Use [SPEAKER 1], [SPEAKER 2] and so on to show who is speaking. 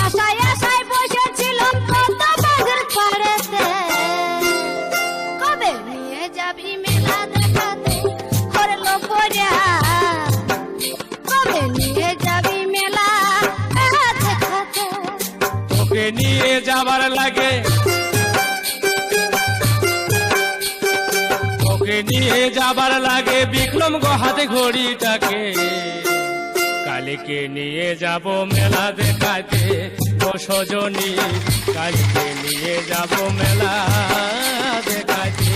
[SPEAKER 1] আশায় আশায় বসেছিলাম কত বাঘের পাড়েতে, কবে নিয়ে যাবি মেলা দেখাতে ওরে লোকরা, কবে নিয়ে যাবি মেলা দেখাতে।
[SPEAKER 2] তোকে নিয়ে যাবার লাগে, তোকে নিয়ে যাবার লাগে বিক্রম হাতে ঘড়িটাকে, কালকে নিয়ে যাব মেলা দেখাতে ও সজনী, কালকে নিয়ে যাব মেলা দেখাতে।